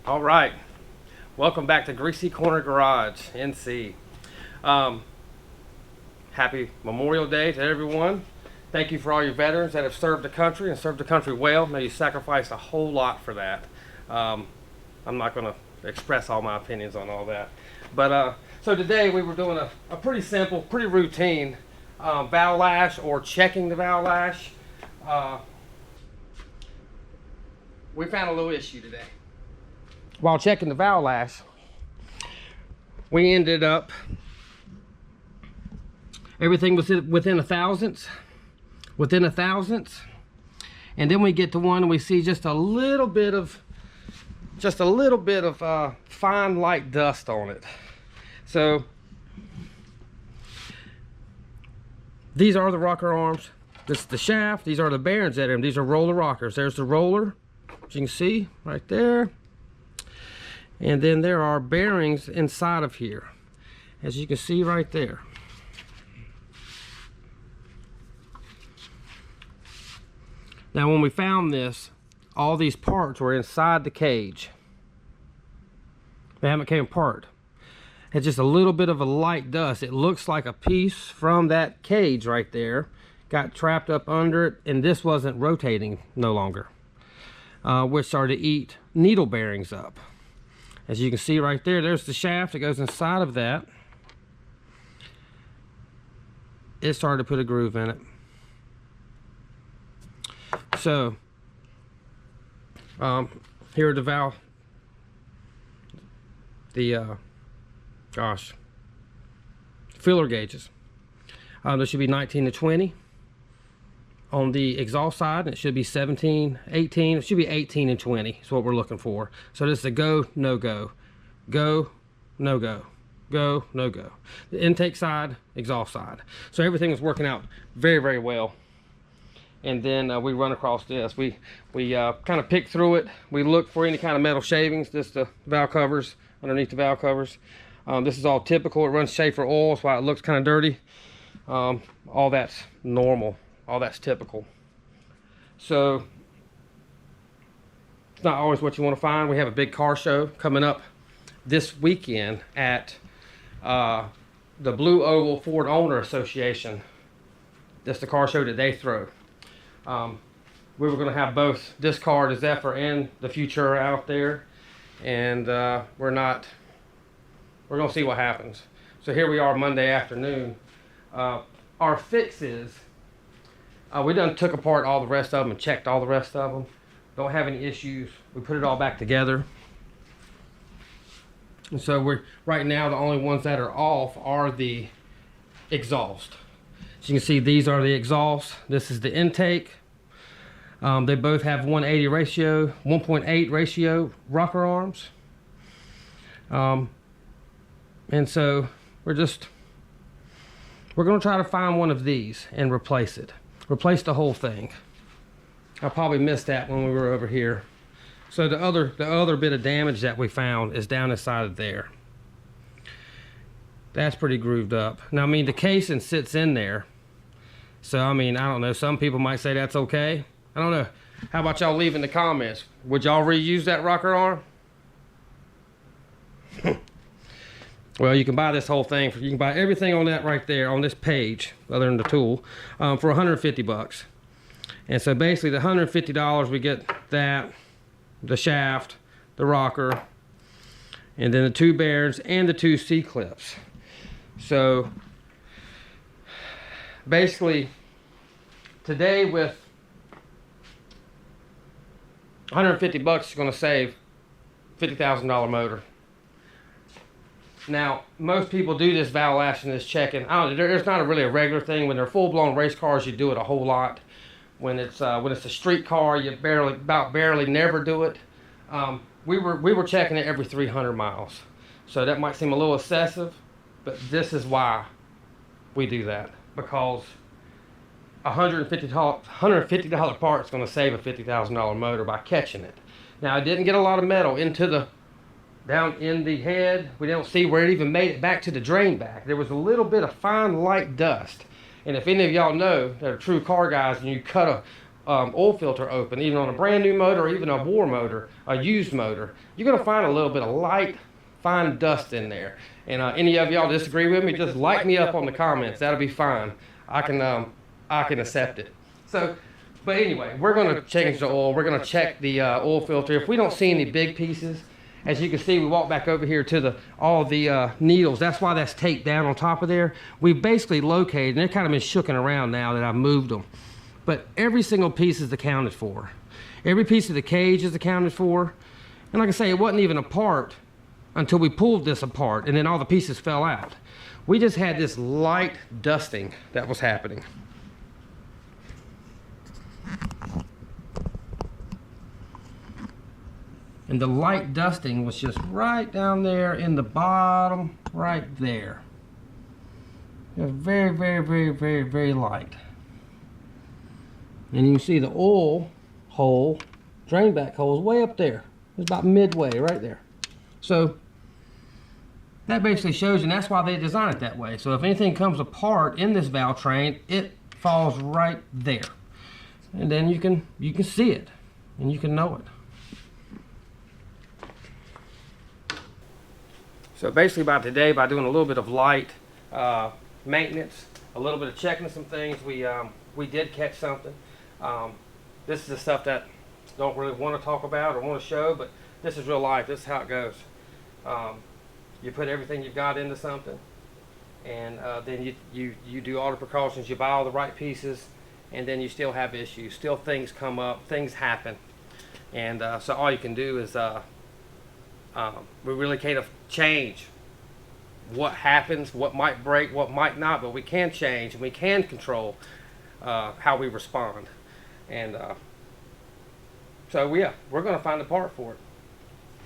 All right, welcome back to Greasy Corner Garage NC. Happy Memorial Day to everyone. Thank you for all your veterans that have served the country and served the country well. Now you sacrificed a whole lot for that. I'm not going to express all my opinions on all that. But so today we were doing a pretty simple, pretty routine valve lash or checking the valve lash. We found a little issue today. While checking the valve lash, we ended up, everything was within a thousandths, and then we get to one and we see just a little bit of fine light dust on it. So these are the rocker arms. This is the shaft. These are the bearings that are in. These are roller rockers. There's the roller, as you can see right there. And then there are bearings inside of here, as you can see right there. Now when we found this, all these parts were inside the cage. They haven't came apart. It's just a little bit of a light dust. It looks like a piece from that cage right there got trapped up under it, and this wasn't rotating no longer, which started to eat needle bearings up. As you can see right there, there's the shaft that goes inside of that. It started to put a groove in it. So, here are the valve, filler gauges. There should be 19 to 20. On the exhaust side, it should be 17, 18. It should be 18 and 20 is what we're looking for. So this is a go, no go. Go, no go. Go, no go. The intake side, exhaust side. So everything is working out very, very well. And then we run across this. We kind of pick through it. We look for any kind of metal shavings. This is the valve covers, underneath the valve covers. This is all typical. It runs Schaefer oil, so why it looks kind of dirty. All that's normal. All that's typical. So it's not always what you want to find. We have a big car show coming up this weekend at the Blue Oval Ford Owner Association. That's the car show that they throw. We were going to have both this car, the Zephyr, and the Futura out there, and we're going to see what happens. So here we are Monday afternoon. Our fix is, we done took apart all the rest of them and checked all the rest of them. Don't have any issues. We put it all back together. And so we're, right now, the only ones that are off are the exhaust. As you can see, these are the exhausts. This is the intake. They both have 180 ratio, 1.8 ratio rocker arms. And so we're going to try to find one of these and replace it. Replace the whole thing. I probably missed that when we were over here. So the other bit of damage that we found is down inside of there. That's pretty grooved up. Now, I mean, the casing sits in there. So, I mean, I don't know. Some people might say that's okay. I don't know. How about y'all leave in the comments? Would y'all reuse that rocker arm? Well, you can buy this whole thing. You can buy everything on that right there on this page, other than the tool, for 150 bucks. And so basically the $150, we get that, the shaft, the rocker, and then the two bearings and the two C-clips. So basically today with 150 bucks is going to save $50,000 motor. Now, most people do this valve lashing, this checking. I don't know, there's not really a regular thing. When they're full-blown race cars, you do it a whole lot. When it's a street car, you barely never do it. We were checking it every 300 miles. So that might seem a little excessive, but this is why we do that. Because $150 part is going to save a $50,000 motor by catching it. Now, I didn't get a lot of metal down in the head. We don't see where it even made it back to the drain back. There was a little bit of fine light dust. And if any of y'all know that are true car guys, and you cut oil filter open, even on a brand new motor or even a war motor, a used motor, you're going to find a little bit of light, fine dust in there. And any of y'all disagree with me, just light me up on the comments. That'll be fine. I can accept it. So, but anyway, we're going to change the oil. We're going to check the oil filter. If we don't see any big pieces, as you can see, we walk back over here to all the needles. That's why that's taped down on top of there. We've basically located, and they're kind of been shooken around now that I've moved them. But every single piece is accounted for. Every piece of the cage is accounted for. And like I say, it wasn't even apart until we pulled this apart, and then all the pieces fell out. We just had this light dusting that was happening. And the light dusting was just right down there in the bottom, right there. It was very, very, very, very, very light. And you can see the oil hole, drain back hole, is way up there. It's about midway right there. So that basically shows you, and that's why they designed it that way. So if anything comes apart in this Valvetrain, it falls right there. And then you can see it, and you can know it. So basically by today, by doing a little bit of light maintenance, a little bit of checking some things, we did catch something. This is the stuff that I don't really want to talk about or want to show, but this is real life. This is how it goes. You put everything you've got into something, and then you do all the precautions. You buy all the right pieces, and then you still have issues. Still things come up, things happen. And so all you can do is, we really can't change what happens, what might break, what might not, but we can change and we can control how we respond. And so yeah, we're going to find the part for it.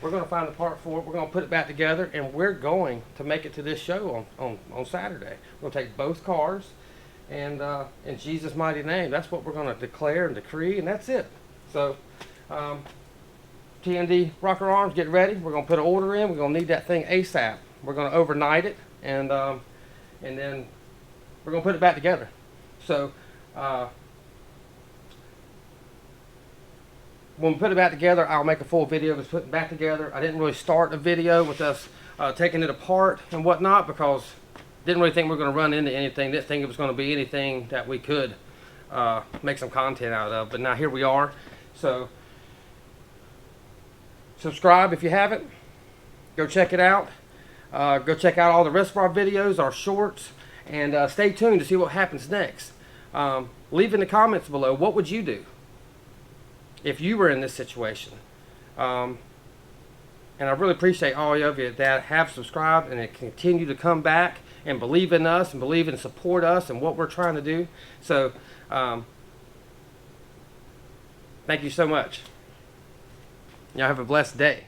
We're going to find the part for it. We're going to put it back together, and we're going to make it to this show on Saturday. We're going to take both cars, and in Jesus' mighty name, that's what we're going to declare and decree, and that's it. So TND Rocker Arms, get ready. We're going to put an order in. We're going to need that thing ASAP. We're going to overnight it, and then we're going to put it back together. So when we put it back together, I'll make a full video of us putting it back together. I didn't really start a video with us taking it apart and whatnot, because didn't really think we were going to run into anything. Didn't think it was going to be anything that we could make some content out of. But now here we are. So subscribe if you haven't. Go check it out. Go check out all the rest of our videos, our shorts, and stay tuned to see what happens next. Leave in the comments below, what would you do if you were in this situation? And I really appreciate all of you that have subscribed and continue to come back and believe in us and believe and support us and what we're trying to do. So thank you so much. Y'all have a blessed day.